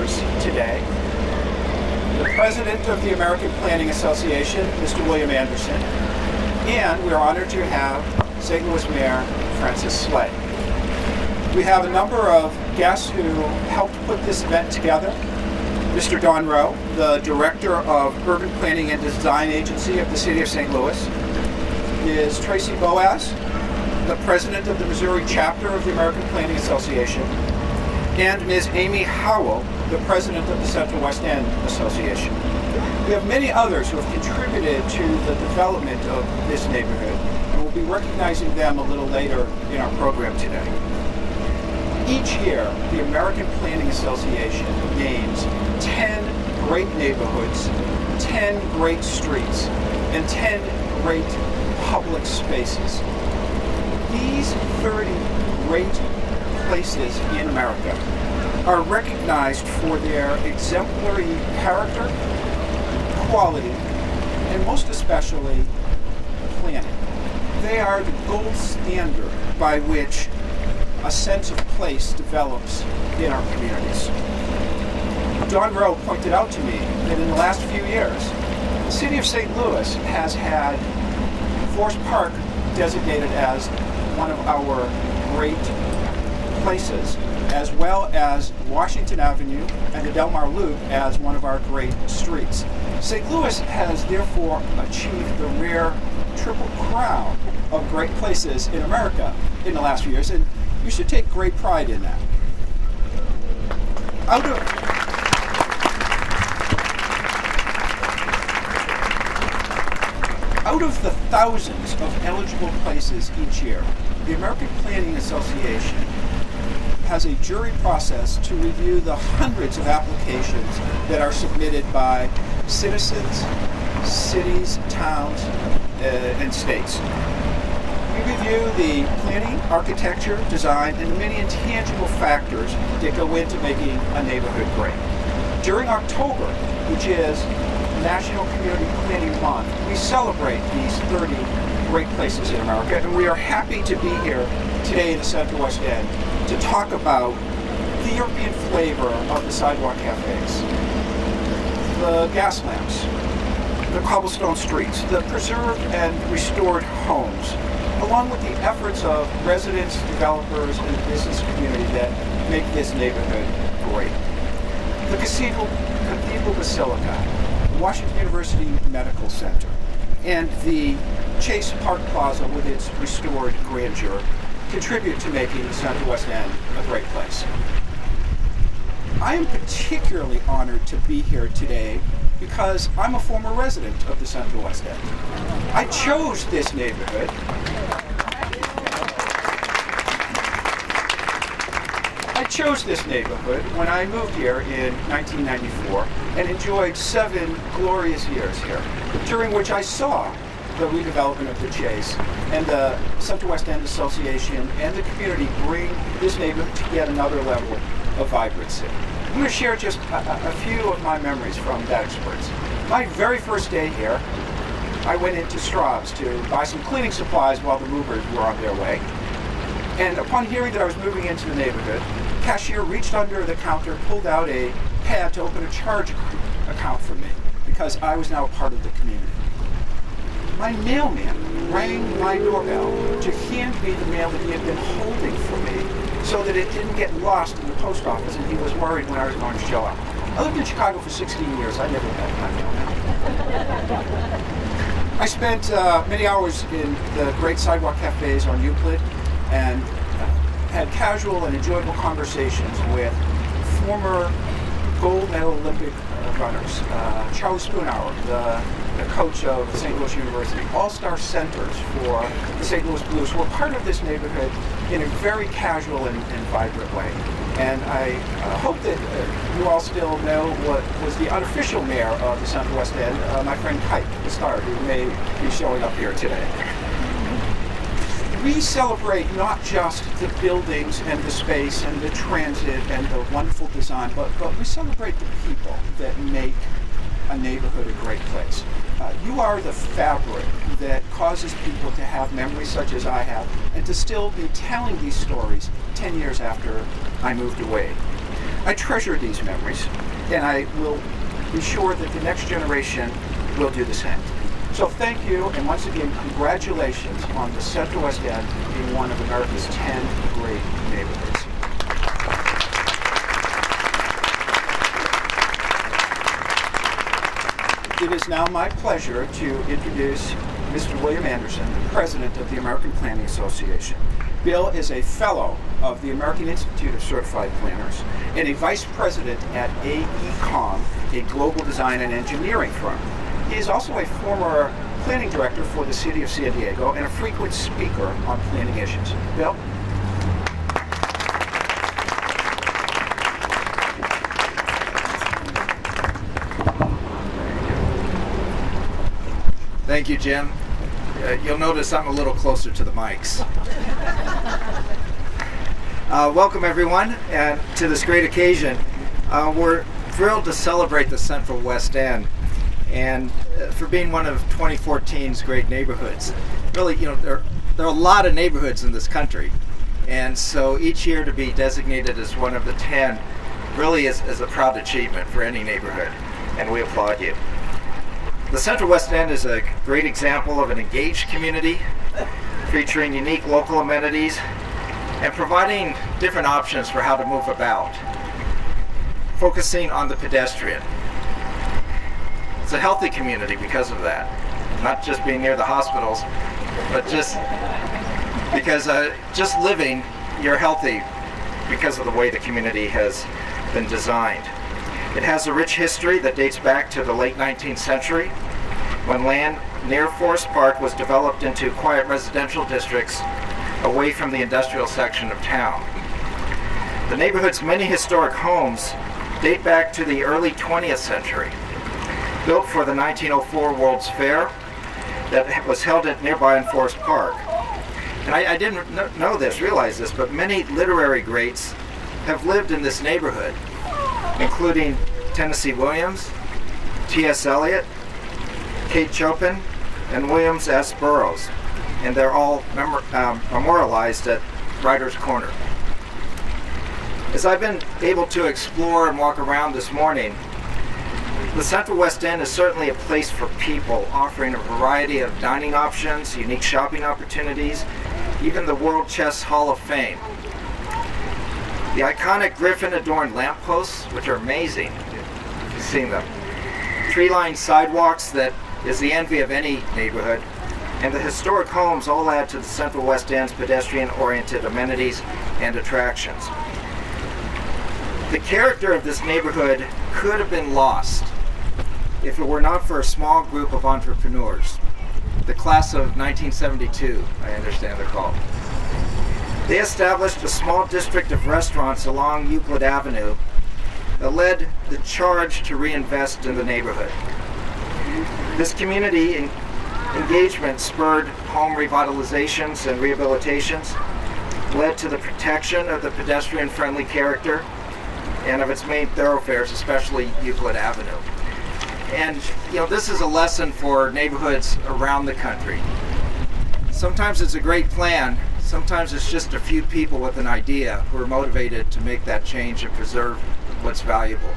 speakers today. The President of the American Planning Association, Mr. William Anderson, and we're honored to have St. Louis Mayor Francis Slay. We have a number of guests who helped put this event together. Mr. Don Rowe, the Director of Urban Planning and Design Agency of the City of St. Louis. Ms. Tracy Boaz, the President of the Missouri Chapter of the American Planning Association. And Ms. Amy Howell, the President of the Central West End Association. We have many others who have contributed to the development of this neighborhood, and we'll be recognizing them a little later in our program today. Each year, the American Planning Association names 10 great neighborhoods, 10 great streets, and 10 great public spaces. These 30 great places in America are recognized for their exemplary character, quality, and most especially planning. They are the gold standard by which a sense of place develops in our communities. Don Rowe pointed out to me that in the last few years, the City of St. Louis has had Forest Park designated as one of our great places, as well as Washington Avenue and the Delmar Loop as one of our great streets. St. Louis has therefore achieved the rare triple crown of great places in America in the last few years, and you should take great pride in that. Out of the thousands of eligible places each year, the American Planning Association has a jury process to review the hundreds of applications that are submitted by citizens, cities, towns, and states. We review the planning, architecture, design, and the many intangible factors that go into making a neighborhood great. During October, which is National Community Planning Month, we celebrate these 30 great places in America, and we are happy to be here today in the Central West End to talk about the European flavor of the sidewalk cafes, the gas lamps, the cobblestone streets, the preserved and restored homes, along with the efforts of residents, developers, and the business community that make this neighborhood great. The Cathedral Basilica, the Washington University Medical Center, and the Chase Park Plaza with its restored grandeur contribute to making the Central West End a great place. I am particularly honored to be here today because I'm a former resident of the Central West End. I chose this neighborhood when I moved here in 1994 and enjoyed 7 glorious years here, during which I saw the redevelopment of the Chase and the Central West End Association and the community bring this neighborhood to yet another level of vibrancy. I'm going to share just a few of my memories from that experience. My very first day here, I went into Straub's to buy some cleaning supplies while the movers were on their way. And upon hearing that I was moving into the neighborhood, the cashier reached under the counter, pulled out a pad to open a charge account for me because I was now a part of the community. My mailman rang my doorbell to hand me the mail that he had been holding for me so that it didn't get lost in the post office, and he was worried when I was going to show up. I lived in Chicago for 16 years. I never met my mailman. I spent many hours in the great sidewalk cafes on Euclid and had casual and enjoyable conversations with former gold medal Olympic runners, Charlie Spoonhour, the coach of St. Louis University, all-star centers for the St. Louis Blues, who are part of this neighborhood in a very casual and vibrant way. And I hope that you all still know what was the unofficial mayor of the Central West End, my friend Kite, the star, who may be showing up here today. We celebrate not just the buildings and the space and the transit and the wonderful design, but we celebrate the people that make a neighborhood a great place. You are the fabric that causes people to have memories such as I have and to still be telling these stories 10 years after I moved away. I treasure these memories, and I will be sure that the next generation will do the same. So thank you, and once again, congratulations on the Central West End being one of America's 10 great neighborhoods. It is now my pleasure to introduce Mr. William Anderson, the President of the American Planning Association. Bill is a Fellow of the American Institute of Certified Planners and a Vice President at AECOM, a global design and engineering firm. He is also a former Planning Director for the City of San Diego and a frequent speaker on planning issues. Bill? Thank you, Jim. You'll notice I'm a little closer to the mics. Welcome, everyone, and to this great occasion. We're thrilled to celebrate the Central West End and for being one of 2014's great neighborhoods. Really, there are a lot of neighborhoods in this country, and so each year to be designated as one of the 10 really is a proud achievement for any neighborhood, and we applaud you. The Central West End is a great example of an engaged community featuring unique local amenities and providing different options for how to move about, focusing on the pedestrian. It's a healthy community because of that, not just being near the hospitals, but just because just living, you're healthy because of the way the community has been designed. It has a rich history that dates back to the late 19th century, when land near Forest Park was developed into quiet residential districts away from the industrial section of town. The neighborhood's many historic homes date back to the early 20th century, built for the 1904 World's Fair that was held at nearby in Forest Park. And I didn't realize this, but many literary greats have lived in this neighborhood, including Tennessee Williams, T.S. Eliot, Kate Chopin, and Williams S. Burroughs, and they're all memorialized at Writer's Corner. As I've been able to explore and walk around this morning, the Central West End is certainly a place for people, offering a variety of dining options, unique shopping opportunities, even the World Chess Hall of Fame. The iconic griffin-adorned lampposts, which are amazing, if you've seen them. Tree-lined sidewalks that is the envy of any neighborhood, and the historic homes all add to the Central West End's pedestrian-oriented amenities and attractions. The character of this neighborhood could have been lost if it were not for a small group of entrepreneurs, the class of 1972, I understand they're called. They established a small district of restaurants along Euclid Avenue that led the charge to reinvest in the neighborhood. This community engagement spurred home revitalizations and rehabilitations, led to the protection of the pedestrian-friendly character and of its main thoroughfares, especially Euclid Avenue. And this is a lesson for neighborhoods around the country. Sometimes it's a great plan, sometimes it's just a few people with an idea who are motivated to make that change and preserve what's valuable.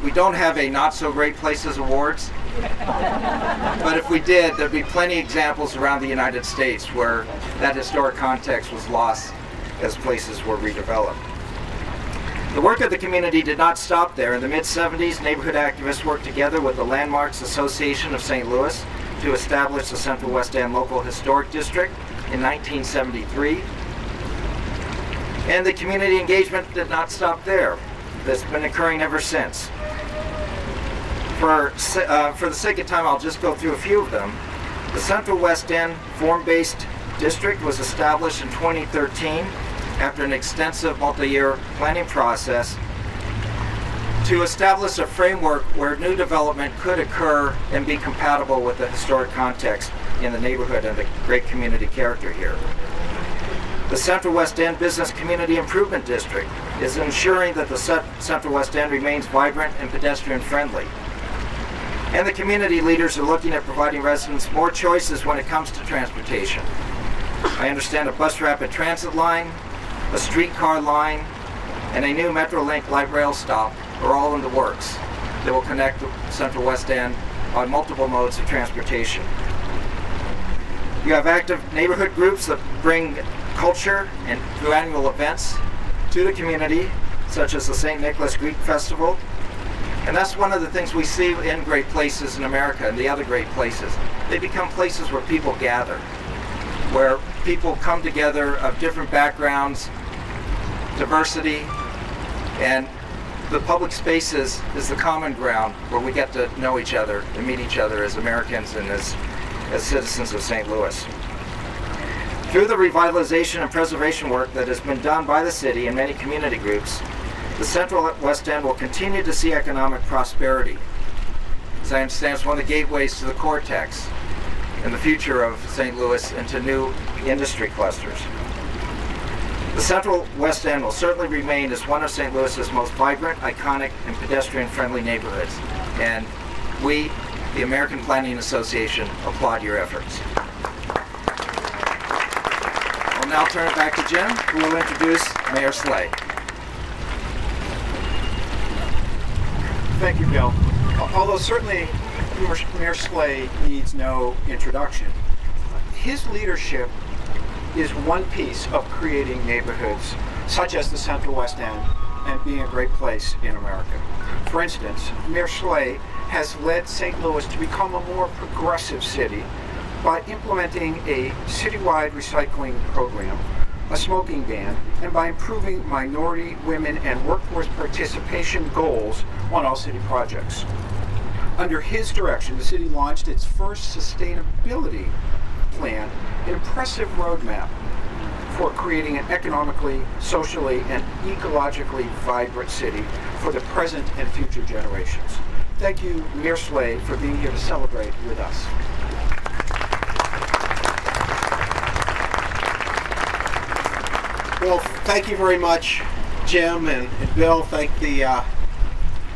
We don't have a Not So Great Places Awards, but if we did, there'd be plenty of examples around the United States where that historic context was lost as places were redeveloped. The work of the community did not stop there. In the mid-70s, neighborhood activists worked together with the Landmarks Association of St. Louis to establish the Central West End Local Historic District in 1973. And the community engagement did not stop there. That's been occurring ever since. For the sake of time, I'll just go through a few of them. The Central West End Form-Based District was established in 2013 after an extensive multi-year planning process to establish a framework where new development could occur and be compatible with the historic context in the neighborhood and the great community character here. The Central West End Business Community Improvement District is ensuring that the Central West End remains vibrant and pedestrian-friendly. And the community leaders are looking at providing residents more choices when it comes to transportation. I understand a bus rapid transit line, a streetcar line, and a new Metrolink light rail stop are all in the works that will connect the Central West End on multiple modes of transportation. You have active neighborhood groups that bring culture and through annual events to the community, such as the St. Nicholas Greek Festival. And that's one of the things we see in great places in America and the other great places. They become places where people gather, where people come together of different backgrounds, diversity, and the public spaces is the common ground where we get to know each other and meet each other as Americans and as citizens of St. Louis. Through the revitalization and preservation work that has been done by the city and many community groups, the Central West End will continue to see economic prosperity. As I understand, it's one of the gateways to the cortex and the future of St. Louis into new industry clusters. The Central West End will certainly remain as one of St. Louis's most vibrant, iconic, and pedestrian-friendly neighborhoods. And we, the American Planning Association, applaud your efforts. I'll now turn it back to Jim, who will introduce Mayor Slay. Thank you, Bill. Although certainly Mayor Slay needs no introduction, his leadership is one piece of creating neighborhoods such as the Central West End and being a great place in America. For instance, Mayor Slay has led St. Louis to become a more progressive city by implementing a citywide recycling program, a smoking ban, and by improving minority, women, and workforce participation goals on all city projects. Under his direction, the city launched its first sustainability plan, an impressive roadmap for creating an economically, socially, and ecologically vibrant city for the present and future generations. Thank you, Mayor Slay, for being here to celebrate with us. Well, thank you very much, Jim and Bill. Thank the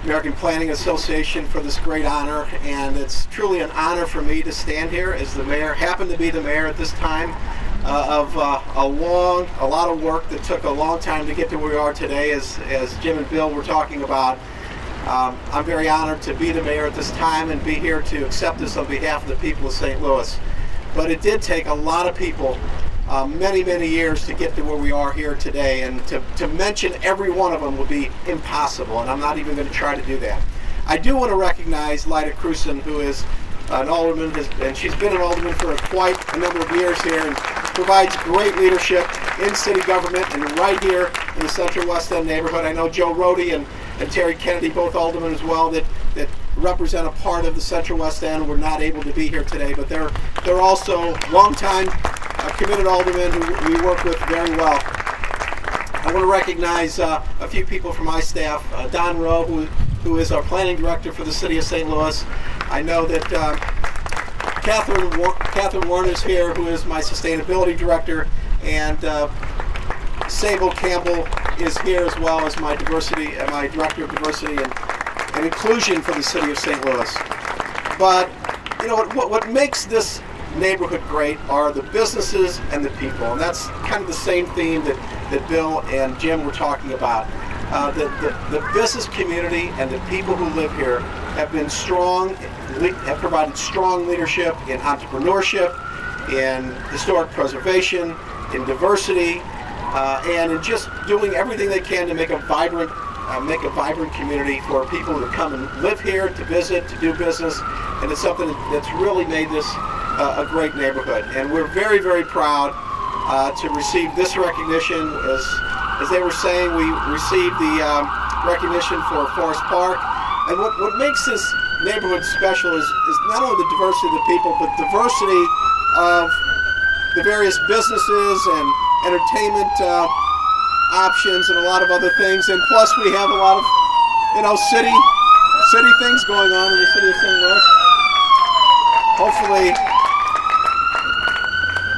American Planning Association for this great honor, and it's truly an honor for me to stand here as the mayor, happen to be the mayor at this time of a lot of work that took a long time to get to where we are today, as Jim and Bill were talking about. I'm very honored to be the mayor at this time and be here to accept this on behalf of the people of St. Louis. But it did take a lot of people many years to get to where we are here today, and to mention every one of them would be impossible, and I'm not even going to try to do that. I do want to recognize Lyda Cruson, who is an alderman, and she's been an alderman for quite a number of years here, and provides great leadership in city government and right here in the Central West End neighborhood. I know Joe Rohde and Terry Kennedy, both aldermen as well, that represent a part of the Central West End, were not able to be here today, but they're also longtime committed aldermen who we work with very well. I want to recognize a few people from my staff. Don Rowe, who is our planning director for the city of St. Louis. I know that Catherine Warren is here, who is my sustainability director, and Sable Campbell is here as well as my director of diversity and inclusion for the city of St. Louis. But you know what makes this neighborhood great are the businesses and the people, and that's kind of the same theme that Bill and Jim were talking about. The business community and the people who live here have been strong, have provided strong leadership in entrepreneurship, in historic preservation, in diversity, and in just doing everything they can to make a vibrant community for people to come and live here, to visit, to do business, and it's something that's really made this a great neighborhood. And we're very proud to receive this recognition. As they were saying, we received the recognition for Forest Park. And what makes this neighborhood special is not only the diversity of the people, but diversity of the various businesses and entertainment options and a lot of other things. And plus we have a lot of city things going on in the city of St. Louis. Hopefully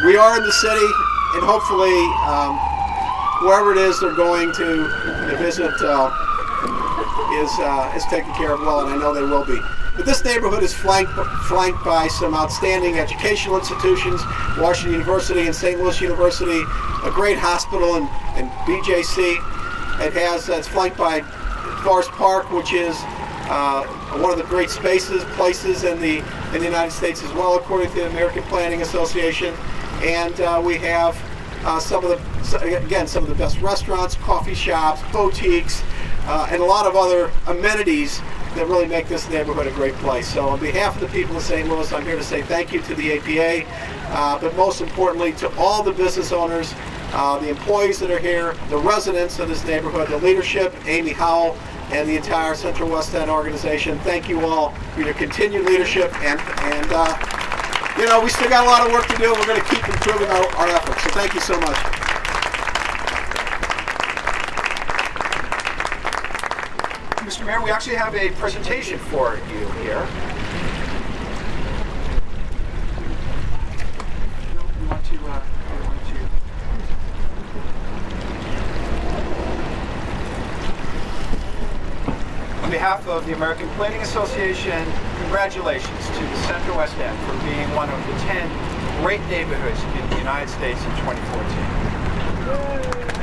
we are in the city, and hopefully wherever it is they're going to visit is taken care of well, and I know they will be. But this neighborhood is flanked by some outstanding educational institutions, Washington University and St. Louis University, a great hospital and BJC. It's flanked by Forest Park, which is one of the great places in the United States as well, according to the American Planning Association. And we have some of the best restaurants, coffee shops, boutiques, and a lot of other amenities that really make this neighborhood a great place. So on behalf of the people of St. Louis, I'm here to say thank you to the APA, but most importantly to all the business owners, the employees that are here, the residents of this neighborhood, the leadership, Amy Howell, and the entire Central West End organization. Thank you all for your continued leadership, and you know, we still got a lot of work to do. We're going to keep improving our efforts. So thank you so much. Mr. Mayor, we actually have a presentation for you here. On behalf of the American Planning Association, congratulations to the Central West End for being one of the 10 great neighborhoods in the United States in 2014.